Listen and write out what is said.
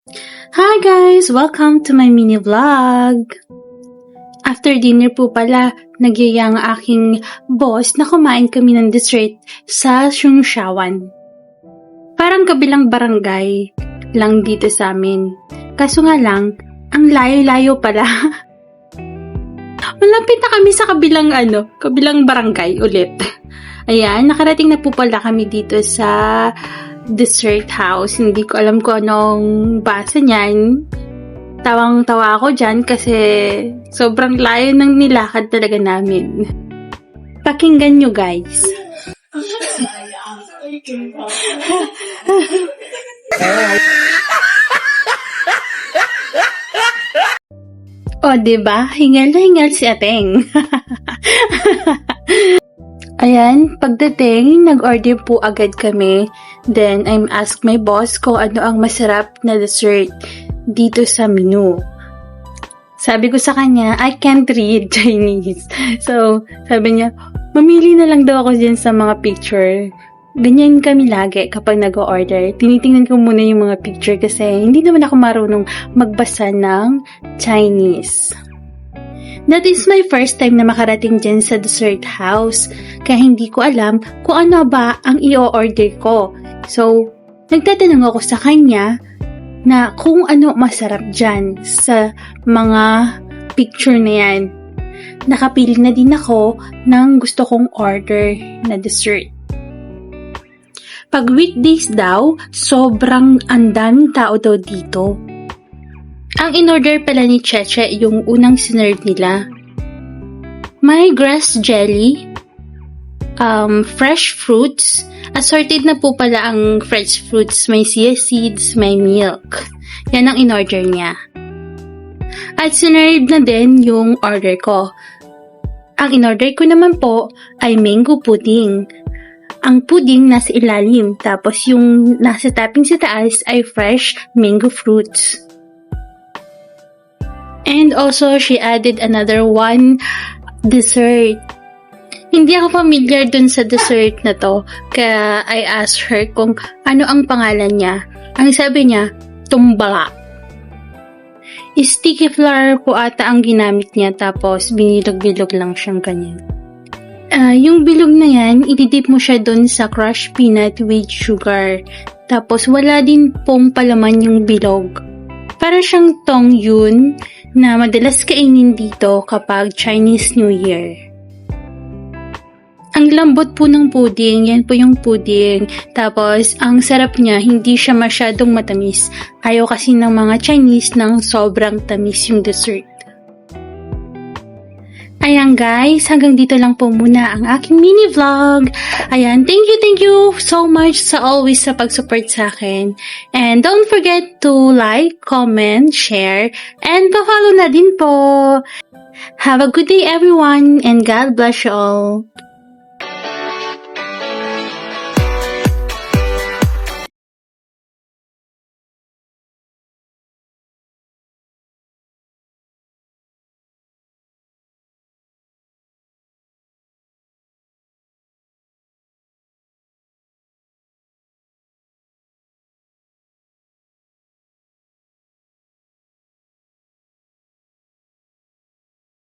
Hi guys! Welcome to my mini vlog! After dinner po pala, nagyaya ang aking boss na kumain kami ng dessert sa Sungsyawan. Parang kabilang barangay lang dito sa amin. Kaso nga lang, ang layo-layo pala. Malapit na kami sa kabilang barangay ulit. Ayan, nakarating na po pala kami dito sa dessert house. Hindi ko alam kung anong basa niyan. Tawang-tawa ako dyan kasi sobrang layo ng nilakad talaga namin. Pakinggan nyo guys. O, diba? Hingal na hingal si Ateng. Ayan, pagdating, nag-order po agad kami. Then, I'm asked my boss kung ano ang masarap na dessert dito sa menu. Sabi ko sa kanya, I can't read Chinese. So, sabi niya, mamili na lang daw ako dyan sa mga picture. Ganyan kami lagi kapag nag-order. Tinitingnan ko muna yung mga picture kasi hindi naman ako marunong magbasa ng Chinese. That is my first time na makarating dyan sa dessert house. Kaya hindi ko alam kung ano ba ang i-order ko. So, nagtatanong ako sa kanya na kung ano masarap dyan sa mga picture na yan. Nakapili na din ako ng gusto kong order na dessert. Pag weekdays daw, sobrang andaming tao daw dito. Ang in-order pala ni Cheche yung unang sinerve nila. May grass jelly, fresh fruits, assorted na po pala ang fresh fruits, may chia seeds, may milk. Yan ang in-order niya. At sinerve na din yung order ko. Ang in-order ko naman po ay mango pudding. Ang pudding nasa ilalim, tapos yung nasa topping sa taas ay fresh mango fruits. And also, she added another one dessert. Hindi ako familiar dun sa dessert na to, kaya I asked her kung ano ang pangalan niya. Ang sabi niya, tumbala. Sticky flour po ata ang ginamit niya, tapos binilog-bilog lang siyang ganyan. Yung bilog na yan, ididip mo siya dun sa crushed peanut with sugar. Tapos wala din pong palaman yung bilog. Para siyang tong yun na madalas kainin dito kapag Chinese New Year. Ang lambot po ng pudding, yan po yung pudding. Tapos, ang sarap niya, hindi siya masyadong matamis. Ayaw kasi ng mga Chinese ng sobrang tamis yung dessert. Ayan guys, hanggang dito lang po muna ang aking mini vlog. Ayan, thank you so much sa always sa pag-support sa akin. And don't forget to like, comment, share, and pa-follow na din po. Have a good day everyone and God bless you all.